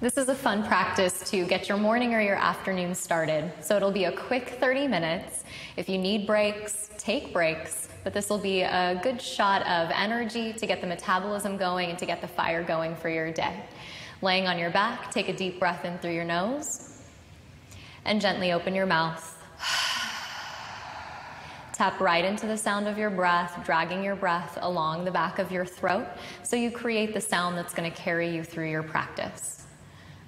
This is a fun practice to get your morning or your afternoon started. So it'll be a quick 30 minutes. If you need breaks, take breaks, but this will be a good shot of energy to get the metabolism going and to get the fire going for your day. Laying on your back, take a deep breath in through your nose and gently open your mouth. Tap right into the sound of your breath, dragging your breath along the back of your throat so you create the sound that's going to carry you through your practice.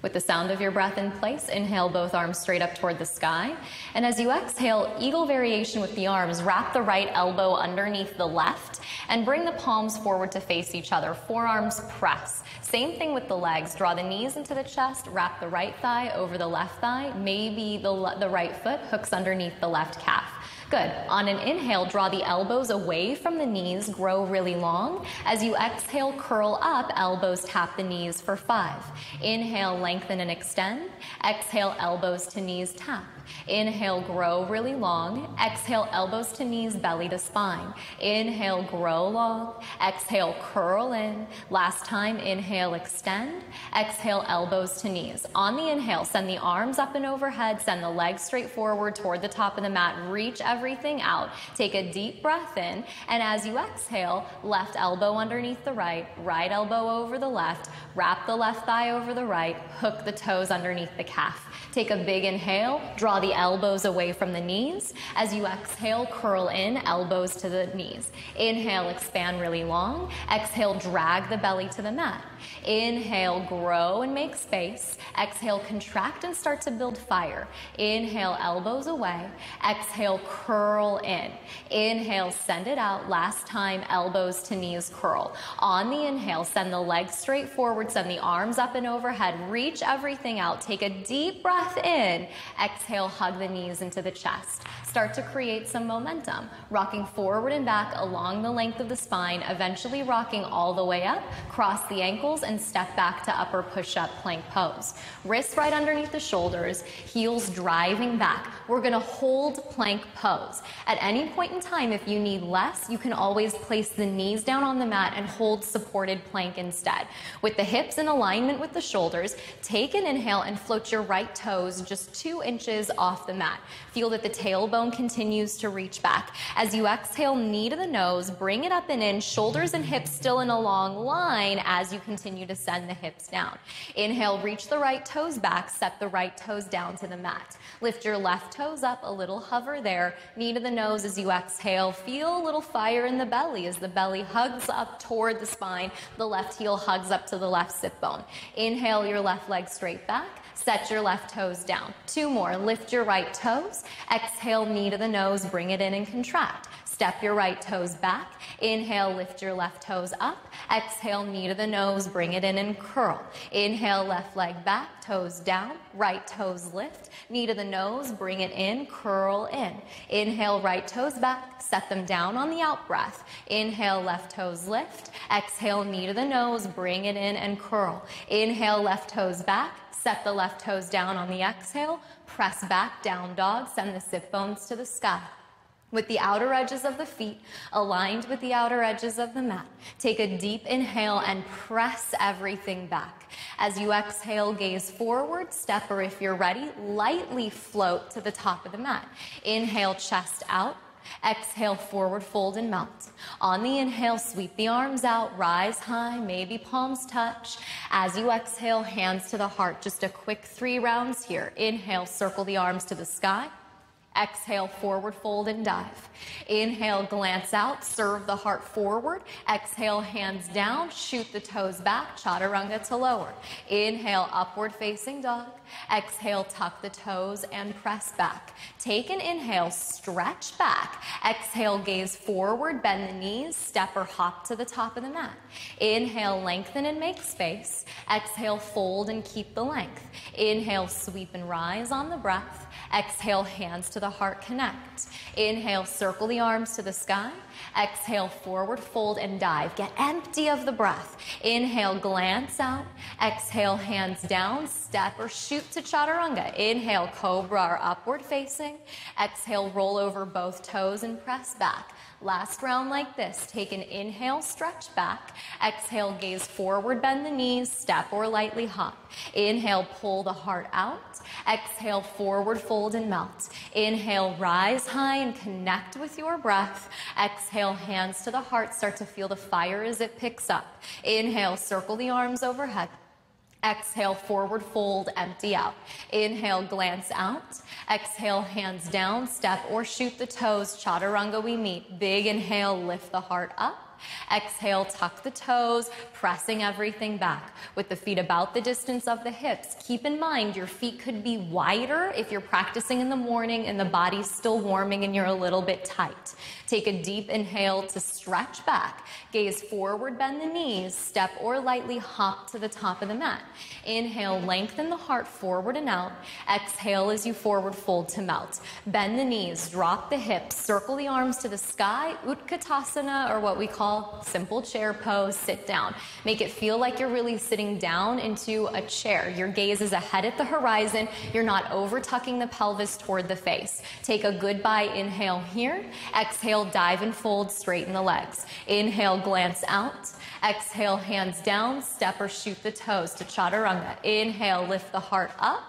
With the sound of your breath in place, inhale both arms straight up toward the sky. And as you exhale, eagle variation with the arms, wrap the right elbow underneath the left and bring the palms forward to face each other. Forearms press. Same thing with the legs. Draw the knees into the chest, wrap the right thigh over the left thigh. Maybe the right foot hooks underneath the left calf. Good. On an inhale, draw the elbows away from the knees, grow really long. As you exhale, curl up, elbows tap the knees for 5. Inhale, lengthen and extend. Exhale, elbows to knees tap. Inhale, grow really long. Exhale, elbows to knees, belly to spine. Inhale, grow long. Exhale, curl in. Last time, inhale, extend. Exhale, elbows to knees. On the inhale, send the arms up and overhead. Send the legs straight forward toward the top of the mat. Reach everything out. Take a deep breath in. And as you exhale, left elbow underneath the right, right elbow over the left. Wrap the left thigh over the right. Hook the toes underneath the calf. Take a big inhale, draw the elbows away from the knees. As you exhale, curl in, elbows to the knees. Inhale, expand really long. Exhale, drag the belly to the mat. Inhale, grow and make space. Exhale, contract and start to build fire. Inhale, elbows away. Exhale, curl in. Inhale, send it out. Last time, elbows to knees curl. On the inhale, send the legs straight forward, send the arms up and overhead. Reach everything out. Take a deep breath in. Exhale, hug the knees into the chest. Start to create some momentum, rocking forward and back along the length of the spine, eventually rocking all the way up, cross the ankles and step back to upper push-up plank pose. Wrists right underneath the shoulders, heels driving back. We're gonna hold plank pose. At any point in time, if you need less, you can always place the knees down on the mat and hold supported plank instead. With the hips in alignment with the shoulders, take an inhale and float your right toes just 2 inches off the mat. Feel that the tailbone continues to reach back. As you exhale, knee to the nose, bring it up and in, shoulders and hips still in a long line as you continue to send the hips down. Inhale, reach the right toes back, set the right toes down to the mat. Lift your left toes up, a little hover there, knee to the nose as you exhale. Feel a little fire in the belly as the belly hugs up toward the spine, the left heel hugs up to the left sit bone. Inhale, your left leg straight back. Set your left toes down. 2 more. Lift your right toes. Exhale, knee to the nose, bring it in and contract. Step your right toes back. Inhale, lift your left toes up. Exhale, knee to the nose, bring it in and curl. Inhale, left leg back, toes down, right toes lift. Knee to the nose, bring it in, curl in. Inhale, right toes back, set them down on the out breath. Inhale, left toes lift. Exhale, knee to the nose, bring it in and curl. Inhale, left toes back. Set the left toes down on the exhale, press back, down dog, send the sit bones to the sky. With the outer edges of the feet aligned with the outer edges of the mat, take a deep inhale and press everything back. As you exhale, gaze forward, step, or if you're ready, lightly float to the top of the mat. Inhale, chest out. Exhale, forward fold and melt. On the inhale, sweep the arms out, rise high, maybe palms touch. As you exhale, hands to the heart. Just a quick 3 rounds here. Inhale, circle the arms to the sky. Exhale, forward fold and dive. Inhale, glance out, serve the heart forward. Exhale, hands down, shoot the toes back, chaturanga to lower. Inhale, upward facing dog. Exhale, tuck the toes and press back. Take an inhale, stretch back. Exhale, gaze forward, bend the knees, step or hop to the top of the mat. Inhale, lengthen and make space. Exhale, fold and keep the length. Inhale, sweep and rise on the breath. Exhale, hands to the the heart connect. Inhale, circle the arms to the sky. Exhale, forward fold and dive. Get empty of the breath. Inhale, glance out. Exhale, hands down, step or shoot to chaturanga. Inhale, cobra or upward facing. Exhale, roll over both toes and press back. Last round like this. Take an inhale, stretch back. Exhale, gaze forward, bend the knees, step or lightly hop. Inhale, pull the heart out. Exhale, forward fold and melt. Inhale, rise high and connect with your breath. Exhale, hands to the heart. Start to feel the fire as it picks up. Inhale, circle the arms overhead. Exhale, forward fold, empty out. Inhale, glance out. Exhale, hands down, step or shoot the toes. Chaturanga we meet. Big inhale, lift the heart up. Exhale, tuck the toes, pressing everything back with the feet about the distance of the hips. Keep in mind your feet could be wider if you're practicing in the morning and the body's still warming and you're a little bit tight. Take a deep inhale to stretch back. Gaze forward, bend the knees, step or lightly hop to the top of the mat. Inhale, lengthen the heart forward and out. Exhale as you forward fold to melt. Bend the knees, drop the hips, circle the arms to the sky. Utkatasana, or what we call simple chair pose, sit down. Make it feel like you're really sitting down into a chair. Your gaze is ahead at the horizon. You're not over tucking the pelvis toward the face. Take a goodbye inhale here. Exhale, dive and fold, straighten the legs. Inhale, glance out. Exhale, hands down, step or shoot the toes to chaturanga. Inhale, lift the heart up.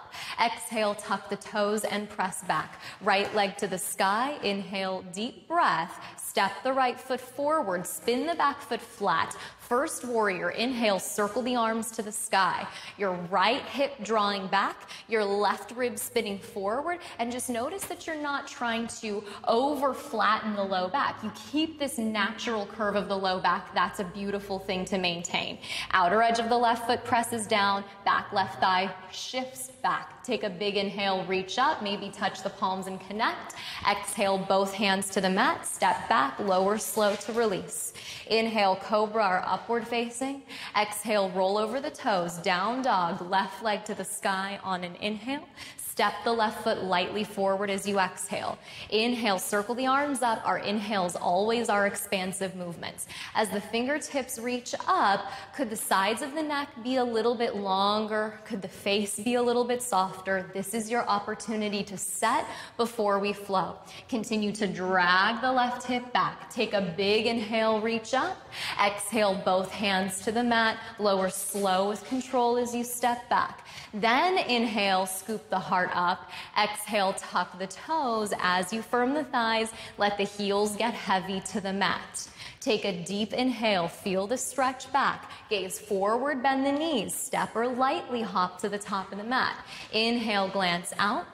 Exhale, tuck the toes and press back. Right leg to the sky. Inhale, deep breath. Step the right foot forward, spin the back foot flat. First warrior, inhale, circle the arms to the sky. Your right hip drawing back, your left rib spinning forward, and just notice that you're not trying to over flatten the low back. You keep this natural curve of the low back. That's a beautiful thing to maintain. Outer edge of the left foot presses down, back left thigh shifts back. Take a big inhale, reach up, maybe touch the palms and connect. Exhale, both hands to the mat, step back, lower slow to release. Inhale, cobra or upward facing. Exhale, roll over the toes, down dog, left leg to the sky on an inhale. Step the left foot lightly forward as you exhale. Inhale, circle the arms up. Our inhales always are expansive movements. As the fingertips reach up, could the sides of the neck be a little bit longer? Could the face be a little bit softer? This is your opportunity to set before we flow. Continue to drag the left hip back. Take a big inhale, reach up. Exhale, both hands to the mat. Lower slow with control as you step back. Then inhale, scoop the heart up. Exhale, tuck the toes. As you firm the thighs, let the heels get heavy to the mat. Take a deep inhale, feel the stretch back. Gaze forward, bend the knees. Step or lightly hop to the top of the mat. Inhale, glance out.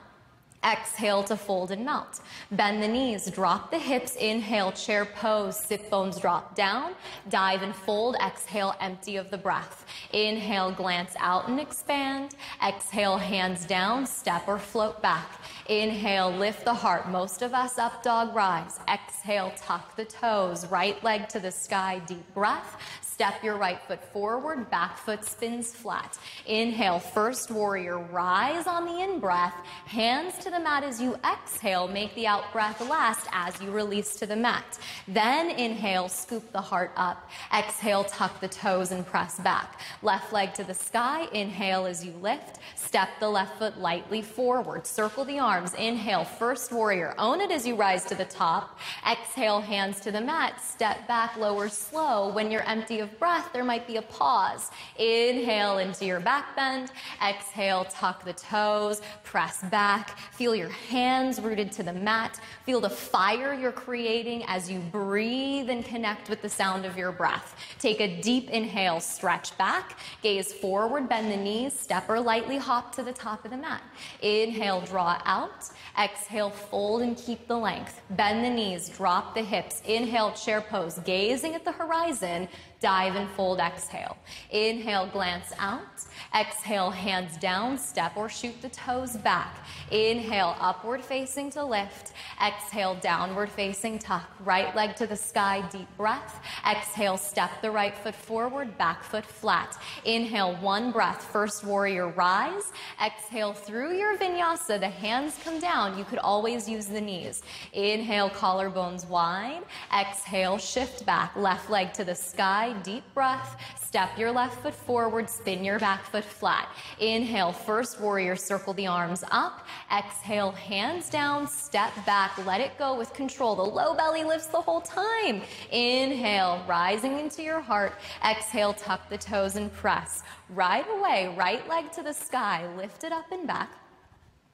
Exhale to fold and melt. Bend the knees, drop the hips. Inhale, chair pose, sit bones drop down. Dive and fold. Exhale, empty of the breath. Inhale, glance out and expand. Exhale, hands down, step or float back. Inhale, lift the heart. Most of us up dog rise. Exhale, tuck the toes. Right leg to the sky, deep breath. Step your right foot forward, back foot spins flat. Inhale, first warrior, rise on the in-breath. Hands to the mat as you exhale. Make the out-breath last as you release to the mat. Then inhale, scoop the heart up. Exhale, tuck the toes and press back. Left leg to the sky. Inhale as you lift. Step the left foot lightly forward. Circle the arms. Inhale, first warrior. Own it as you rise to the top. Exhale, hands to the mat. Step back, lower slow. When you're empty of breath, there might be a pause. Inhale into your back bend. Exhale, tuck the toes, press back. Feel your hands rooted to the mat. Feel the fire you're creating as you breathe and connect with the sound of your breath. Take a deep inhale, stretch back, gaze forward, bend the knees, step or lightly hop to the top of the mat. Inhale, draw out. Exhale, fold and keep the length. Bend the knees, drop the hips. Inhale, chair pose, gazing at the horizon. dive and fold, exhale. Inhale, glance out. Exhale, hands down, step or shoot the toes back. Inhale, upward facing to lift. Exhale, downward facing tuck. Right leg to the sky, deep breath. Exhale, step the right foot forward, back foot flat. Inhale, one breath, first warrior rise. Exhale, through your vinyasa, the hands come down. You could always use the knees. Inhale, collarbones wide. Exhale, shift back, left leg to the sky, deep breath. Step your left foot forward, spin your back foot flat. Inhale, first warrior, circle the arms up. Exhale, hands down, step back, let it go with control. The low belly lifts the whole time. Inhale, rising into your heart. Exhale, tuck the toes and press. Right away, right leg to the sky, lift it up and back.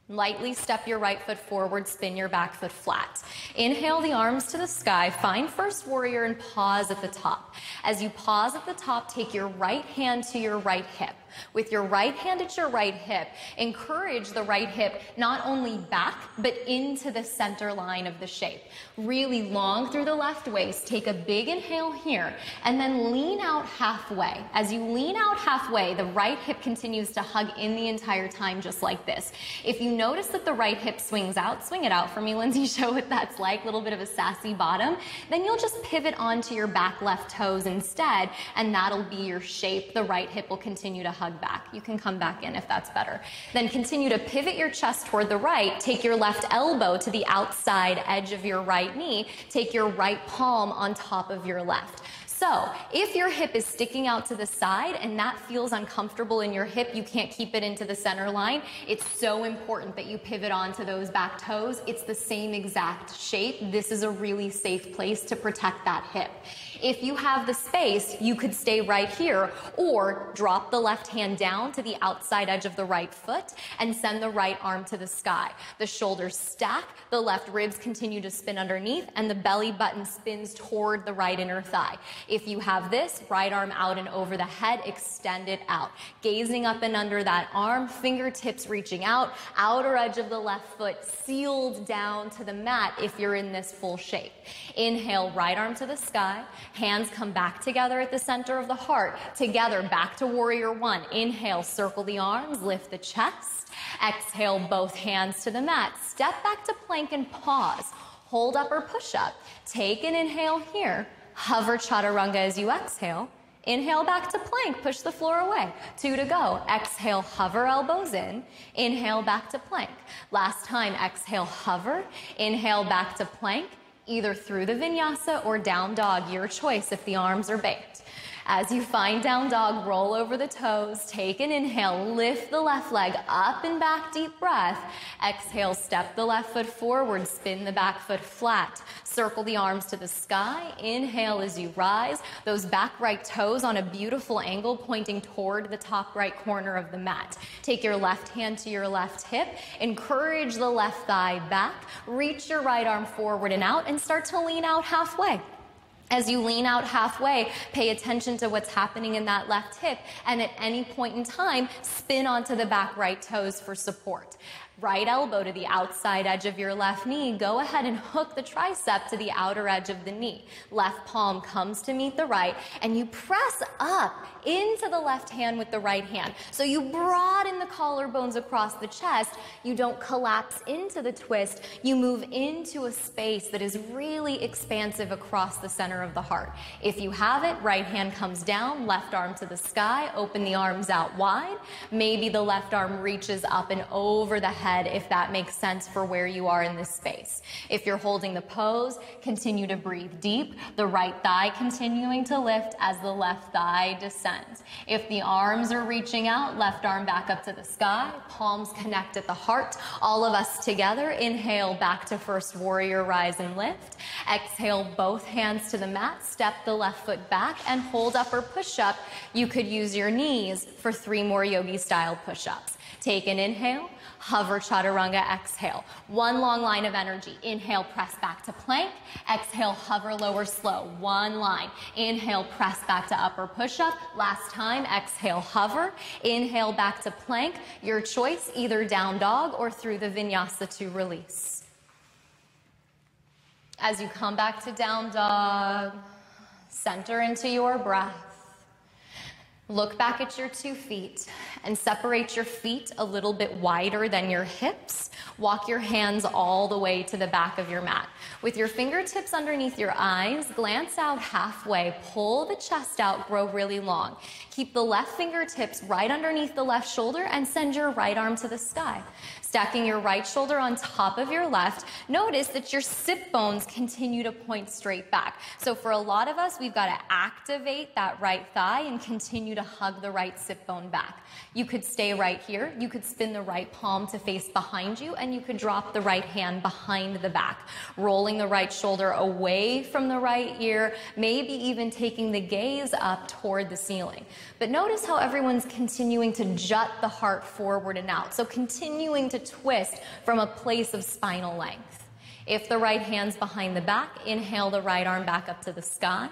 Lightly step your right foot forward, spin your back foot flat. Inhale the arms to the sky, find first warrior and pause at the top. As you pause at the top, take your right hand to your right hip. With your right hand at your right hip, encourage the right hip not only back, but into the center line of the shape. Really long through the left waist. Take a big inhale here, and then lean out halfway. As you lean out halfway, the right hip continues to hug in the entire time, just like this. If you notice that the right hip swings out, swing it out for me, Lindsay, show what that's like, a little bit of a sassy bottom. Then you'll just pivot onto your back left toes instead, and that'll be your shape. The right hip will continue to hug back. You can come back in if that's better. Then continue to pivot your chest toward the right. Take your left elbow to the outside edge of your right knee. Take your right palm on top of your left. So if your hip is sticking out to the side and that feels uncomfortable in your hip, you can't keep it into the center line, it's so important that you pivot onto those back toes. It's the same exact shape. This is a really safe place to protect that hip. If you have the space, you could stay right here or drop the left hand down to the outside edge of the right foot and send the right arm to the sky. The shoulders stack, the left ribs continue to spin underneath, and the belly button spins toward the right inner thigh. If you have this, right arm out and over the head, extend it out. Gazing up and under that arm, fingertips reaching out, outer edge of the left foot sealed down to the mat if you're in this full shape. Inhale, right arm to the sky. Hands come back together at the center of the heart. Together, back to warrior one. Inhale, circle the arms, lift the chest. Exhale, both hands to the mat. Step back to plank and pause. Hold up or push up. Take an inhale here. Hover chaturanga as you exhale. Inhale back to plank, push the floor away. 2 to go. Exhale, hover elbows in. Inhale back to plank. Last time, exhale, hover. Inhale back to plank, either through the vinyasa or down dog, your choice if the arms are baked. As you find down dog, roll over the toes, take an inhale, lift the left leg up and back, deep breath. Exhale, step the left foot forward, spin the back foot flat. Circle the arms to the sky. Inhale as you rise. Those back right toes on a beautiful angle pointing toward the top right corner of the mat. Take your left hand to your left hip. Encourage the left thigh back. Reach your right arm forward and out and start to lean out halfway. As you lean out halfway, pay attention to what's happening in that left hip, and at any point in time, spin onto the back right toes for support. Right elbow to the outside edge of your left knee. Go ahead and hook the tricep to the outer edge of the knee. Left palm comes to meet the right, and you press up into the left hand with the right hand. So you broaden the collarbones across the chest. You don't collapse into the twist. You move into a space that is really expansive across the center of the heart. If you have it, right hand comes down, left arm to the sky, open the arms out wide. Maybe the left arm reaches up and over the head, if that makes sense for where you are in this space. If you're holding the pose, continue to breathe deep, the right thigh continuing to lift as the left thigh descends. If the arms are reaching out, left arm back up to the sky, palms connect at the heart. All of us together, inhale back to first warrior, rise and lift. Exhale, both hands to the mat, step the left foot back and hold up or push up. You could use your knees for 3 more yogi style push-ups. Take an inhale, hover chaturanga, exhale. 1 long line of energy. Inhale, press back to plank. Exhale, hover lower slow. 1 line. Inhale, press back to upper push-up. Last time, exhale, hover. Inhale, back to plank. Your choice, either down dog or through the vinyasa to release. As you come back to down dog, Center into your breath. Look back at your 2 feet and separate your feet a little bit wider than your hips. Walk your hands all the way to the back of your mat. With your fingertips underneath your eyes, glance out halfway, pull the chest out, grow really long. Keep the left fingertips right underneath the left shoulder and send your right arm to the sky. Stacking your right shoulder on top of your left, notice that your sit bones continue to point straight back. So for a lot of us, we've got to activate that right thigh and continue to hug the right sit bone back. You could stay right here. You could spin the right palm to face behind you, and you could drop the right hand behind the back, rolling the right shoulder away from the right ear, maybe even taking the gaze up toward the ceiling. But notice how everyone's continuing to jut the heart forward and out. So continuing to twist from a place of spinal length. If the right hand's behind the back, inhale the right arm back up to the sky.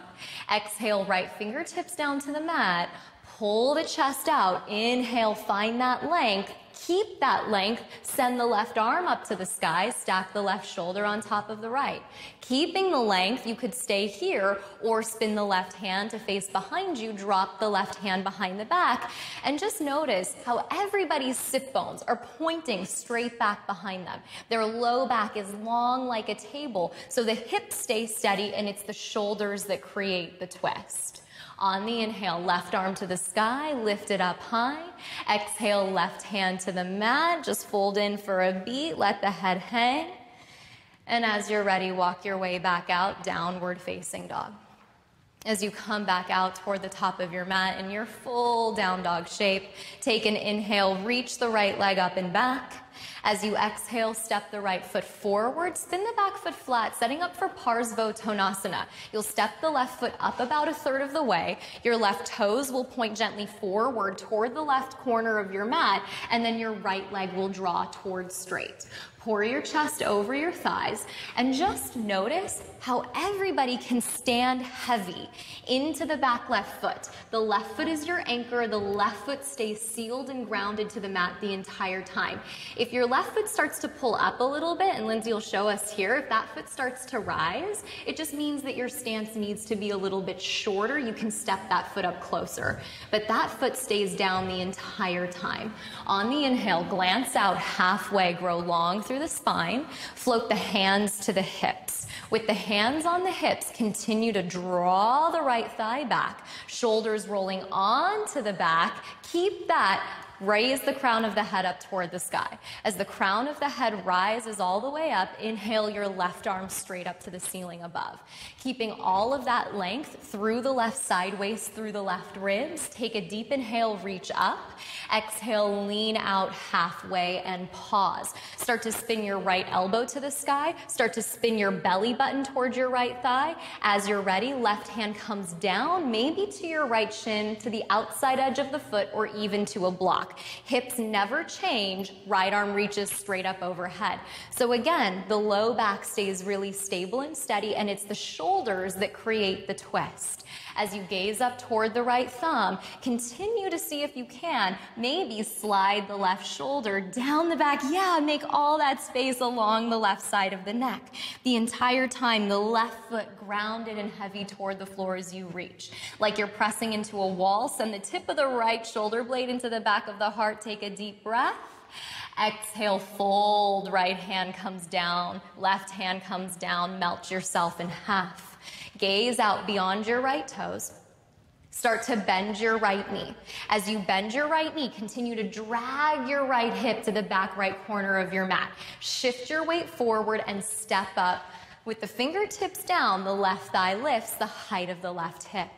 Exhale, right fingertips down to the mat. Pull the chest out. Inhale, find that length. Keep that length. Send the left arm up to the sky. Stack the left shoulder on top of the right. Keeping the length, you could stay here or spin the left hand to face behind you. Drop the left hand behind the back. And just notice how everybody's sit bones are pointing straight back behind them. Their low back is long like a table, so the hips stay steady and it's the shoulders that create the twist. On the inhale, left arm to the sky, lift it up high. Exhale, left hand to the mat. Just fold in for a beat, let the head hang. And as you're ready, walk your way back out, downward facing dog. As you come back out toward the top of your mat in your full down dog shape, take an inhale, reach the right leg up and back. As you exhale, step the right foot forward, spin the back foot flat, setting up for Parsvottanasana. You'll step the left foot up about a third of the way. Your left toes will point gently forward toward the left corner of your mat, and then your right leg will draw towards straight. Pour your chest over your thighs, and just notice how everybody can stand heavy into the back left foot. The left foot is your anchor. The left foot stays sealed and grounded to the mat the entire time. If your left foot starts to pull up a little bit, and Lindsay will show us here, if that foot starts to rise, it just means that your stance needs to be a little bit shorter. You can step that foot up closer. But that foot stays down the entire time. On the inhale, glance out halfway, grow long through the spine, float the hands to the hips. With the hands on the hips, continue to draw the right thigh back, shoulders rolling onto the back. Keep that. Raise the crown of the head up toward the sky. As the crown of the head rises all the way up, inhale your left arm straight up to the ceiling above. Keeping all of that length through the left side waist, through the left ribs. Take a deep inhale, reach up. Exhale, lean out halfway and pause. Start to spin your right elbow to the sky. Start to spin your belly button towards your right thigh. As you're ready, left hand comes down, maybe to your right shin, to the outside edge of the foot, or even to a block. Hips never change. Right arm reaches straight up overhead. So again, the low back stays really stable and steady, and it's the shoulders that create the twist. As you gaze up toward the right thumb, continue to see if you can, maybe slide the left shoulder down the back. Yeah, make all that space along the left side of the neck. The entire time, the left foot grounded and heavy toward the floor as you reach. Like you're pressing into a wall, send the tip of the right shoulder blade into the back of the heart. Take a deep breath. Exhale, fold, right hand comes down, left hand comes down, melt yourself in half. Gaze out beyond your right toes. Start to bend your right knee. As you bend your right knee, continue to drag your right hip to the back right corner of your mat. Shift your weight forward and step up. With the fingertips down, the left thigh lifts the height of the left hip.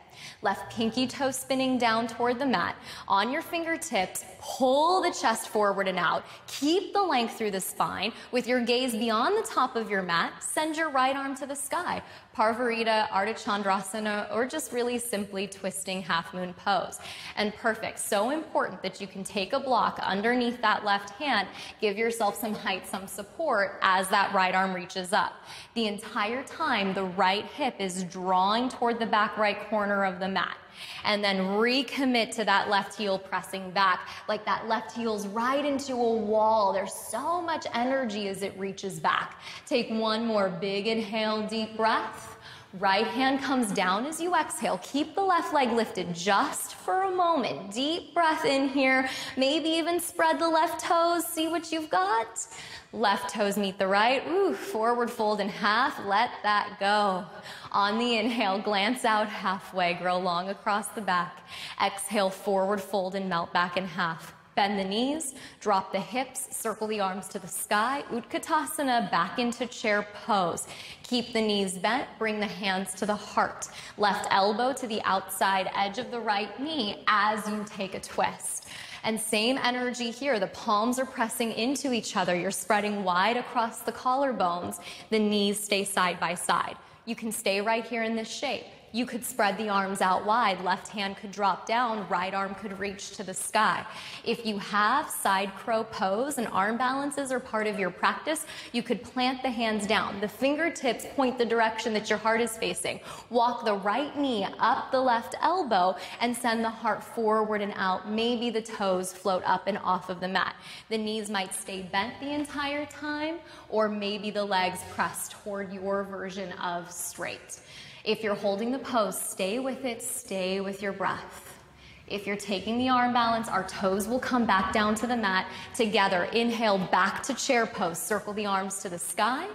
Left pinky toe spinning down toward the mat. On your fingertips, pull the chest forward and out. Keep the length through the spine. With your gaze beyond the top of your mat, send your right arm to the sky. Parvarita, Ardha Chandrasana, or just really simply twisting half moon pose. And perfect. So important that you can take a block underneath that left hand. Give yourself some height, some support as that right arm reaches up. The entire time, the right hip is drawing toward the back right corner of the mat. And then recommit to that left heel pressing back, like that left heel's right into a wall. There's so much energy as it reaches back. Take one more big inhale, deep breath. Right hand comes down as you exhale. Keep the left leg lifted just for a moment. Deep breath in here. Maybe even spread the left toes. See what you've got. Left toes meet the right. Ooh, forward fold in half. Let that go. On the inhale, glance out halfway. Grow long across the back. Exhale, forward fold and melt back in half. Bend the knees, drop the hips, circle the arms to the sky. Utkatasana, back into chair pose. Keep the knees bent, bring the hands to the heart. Left elbow to the outside edge of the right knee as you take a twist. And same energy here. The palms are pressing into each other. You're spreading wide across the collarbones. The knees stay side by side. You can stay right here in this shape. You could spread the arms out wide. Left hand could drop down. Right arm could reach to the sky. If you have side crow pose and arm balances are part of your practice, you could plant the hands down. The fingertips point the direction that your heart is facing. Walk the right knee up the left elbow and send the heart forward and out. Maybe the toes float up and off of the mat. The knees might stay bent the entire time, or maybe the legs press toward your version of straight. If you're holding the pose, stay with it, stay with your breath. If you're taking the arm balance, our toes will come back down to the mat together. Inhale, back to chair pose. Circle the arms to the sky.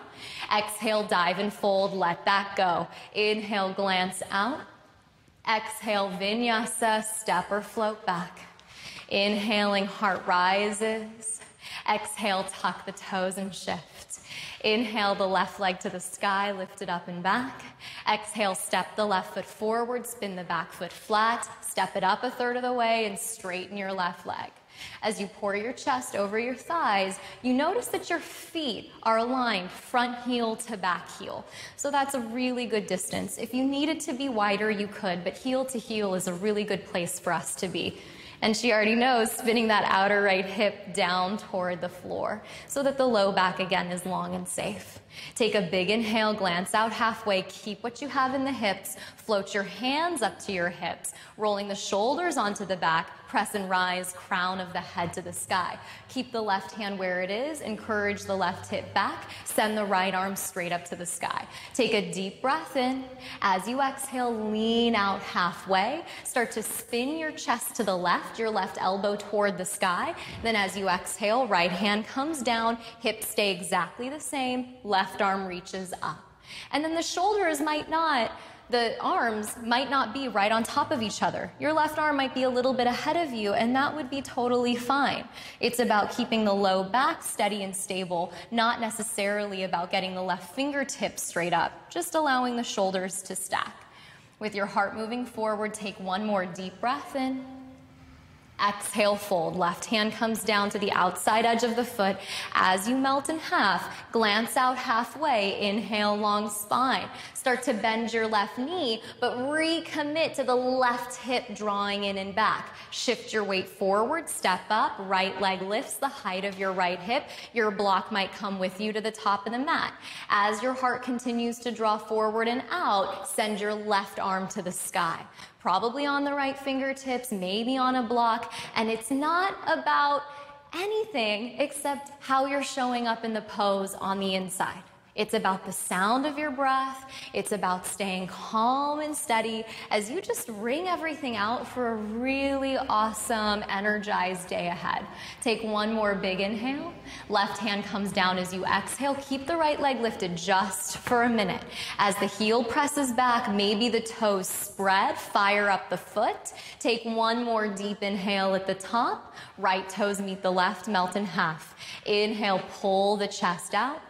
Exhale, dive and fold. Let that go. Inhale, glance out. Exhale, vinyasa, step or float back. Inhaling, heart rises. Exhale, tuck the toes and shift. Inhale the left leg to the sky, lift it up and back. Exhale, step the left foot forward, spin the back foot flat, step it up a third of the way and straighten your left leg. As you pour your chest over your thighs, you notice that your feet are aligned front heel to back heel. So that's a really good distance. If you need it to be wider, you could, but heel to heel is a really good place for us to be. And she already knows, spinning that outer right hip down toward the floor so that the low back again is long and safe. Take a big inhale, glance out halfway, keep what you have in the hips, float your hands up to your hips, rolling the shoulders onto the back, press and rise, crown of the head to the sky. Keep the left hand where it is, encourage the left hip back, send the right arm straight up to the sky. Take a deep breath in. As you exhale, lean out halfway. Start to spin your chest to the left, your left elbow toward the sky. Then as you exhale, right hand comes down, hips stay exactly the same, left arm reaches up. And then the arms might not be right on top of each other. Your left arm might be a little bit ahead of you, and that would be totally fine. It's about keeping the low back steady and stable, not necessarily about getting the left fingertips straight up, just allowing the shoulders to stack. With your heart moving forward, take one more deep breath in. Exhale, fold. Left hand comes down to the outside edge of the foot. As you melt in half, glance out halfway. Inhale, long spine. Start to bend your left knee, but recommit to the left hip drawing in and back. Shift your weight forward, step up, right leg lifts the height of your right hip. Your block might come with you to the top of the mat. As your heart continues to draw forward and out, send your left arm to the sky. Probably on the right fingertips, maybe on a block, and it's not about anything except how you're showing up in the pose on the inside. It's about the sound of your breath. It's about staying calm and steady as you just wring everything out for a really awesome, energized day ahead. Take one more big inhale. Left hand comes down as you exhale. Keep the right leg lifted just for a minute. As the heel presses back, maybe the toes spread. Fire up the foot. Take one more deep inhale at the top. Right toes meet the left, melt in half. Inhale, pull the chest out.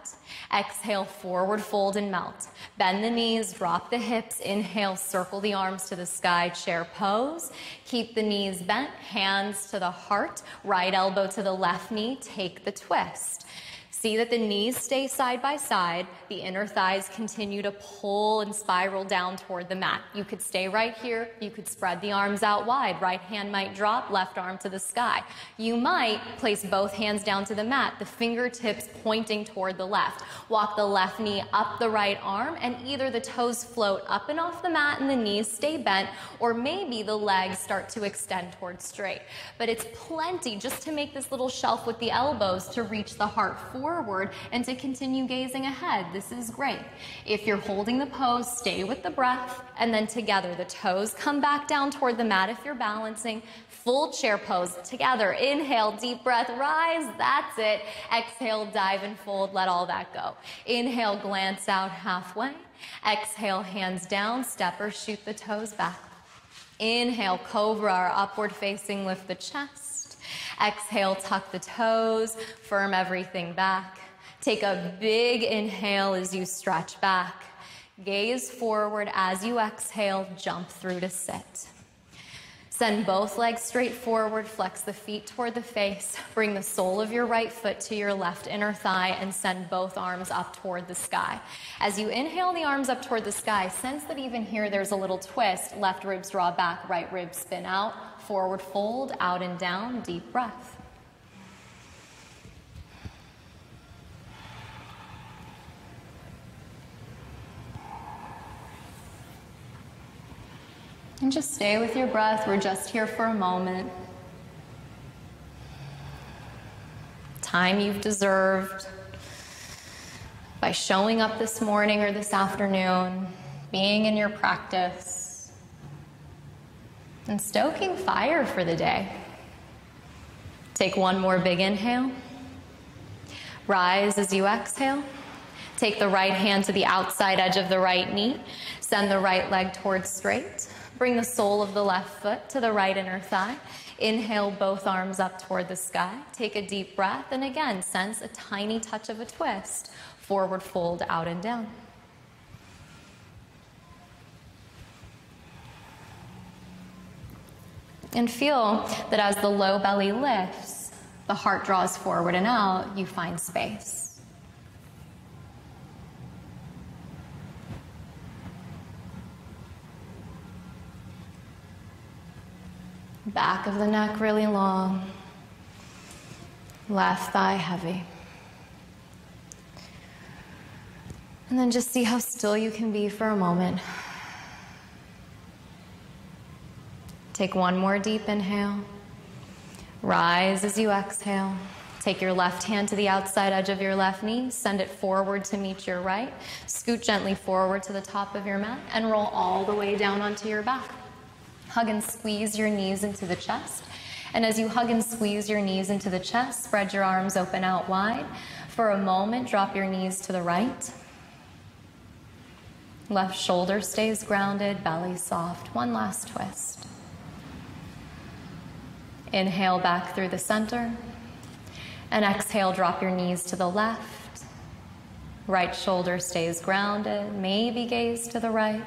Exhale, forward fold and melt. Bend the knees, drop the hips. Inhale, circle the arms to the sky, chair pose. Keep the knees bent, hands to the heart, right elbow to the left knee. Take the twist. See that the knees stay side by side. The inner thighs continue to pull and spiral down toward the mat. You could stay right here. You could spread the arms out wide. Right hand might drop, left arm to the sky. You might place both hands down to the mat, the fingertips pointing toward the left. Walk the left knee up the right arm, and either the toes float up and off the mat and the knees stay bent, or maybe the legs start to extend toward straight. But it's plenty just to make this little shelf with the elbows to reach the heart forward. forward and to continue gazing ahead. This is great. If you're holding the pose, stay with the breath, and then together the toes come back down toward the mat if you're balancing. Full chair pose together. Inhale, deep breath, rise. That's it. Exhale, dive and fold. Let all that go. Inhale, glance out halfway. Exhale, hands down, step or shoot the toes back. Inhale, cobra or upward facing, lift the chest. Exhale, tuck the toes, firm everything back. Take a big inhale as you stretch back. Gaze forward as you exhale, jump through to sit. Send both legs straight forward, flex the feet toward the face, bring the sole of your right foot to your left inner thigh, and send both arms up toward the sky. As you inhale the arms up toward the sky, sense that even here there's a little twist. Left ribs draw back, right ribs spin out, forward fold, out and down, deep breath. And just stay with your breath. We're just here for a moment. Time you've deserved by showing up this morning or this afternoon, being in your practice, and stoking fire for the day. Take one more big inhale. Rise as you exhale. Take the right hand to the outside edge of the right knee. Send the right leg towards straight. Bring the sole of the left foot to the right inner thigh. Inhale both arms up toward the sky. Take a deep breath, and again, sense a tiny touch of a twist. Forward fold, out and down. And feel that as the low belly lifts, the heart draws forward and out, you find space. Back of the neck really long. Left thigh heavy. And then just see how still you can be for a moment. Take one more deep inhale. Rise as you exhale. Take your left hand to the outside edge of your left knee. Send it forward to meet your right. Scoot gently forward to the top of your mat and roll all the way down onto your back. Hug and squeeze your knees into the chest. And as you hug and squeeze your knees into the chest, spread your arms open out wide. For a moment, drop your knees to the right. Left shoulder stays grounded, belly soft. One last twist. Inhale back through the center. And exhale, drop your knees to the left. Right shoulder stays grounded, maybe gaze to the right.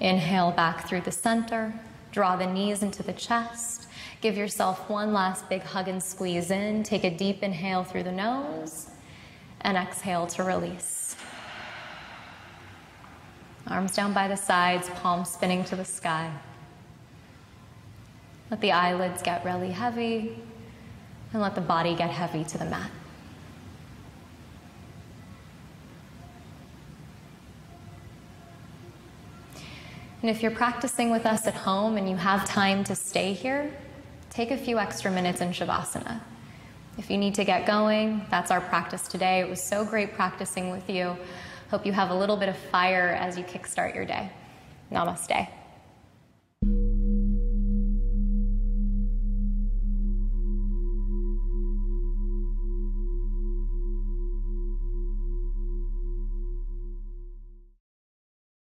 Inhale back through the center. Draw the knees into the chest. Give yourself one last big hug and squeeze in. Take a deep inhale through the nose. And exhale to release. Arms down by the sides, palms spinning to the sky. Let the eyelids get really heavy. And let the body get heavy to the mat. And if you're practicing with us at home and you have time to stay here, take a few extra minutes in Shavasana. If you need to get going, that's our practice today. It was so great practicing with you. Hope you have a little bit of fire as you kickstart your day. Namaste.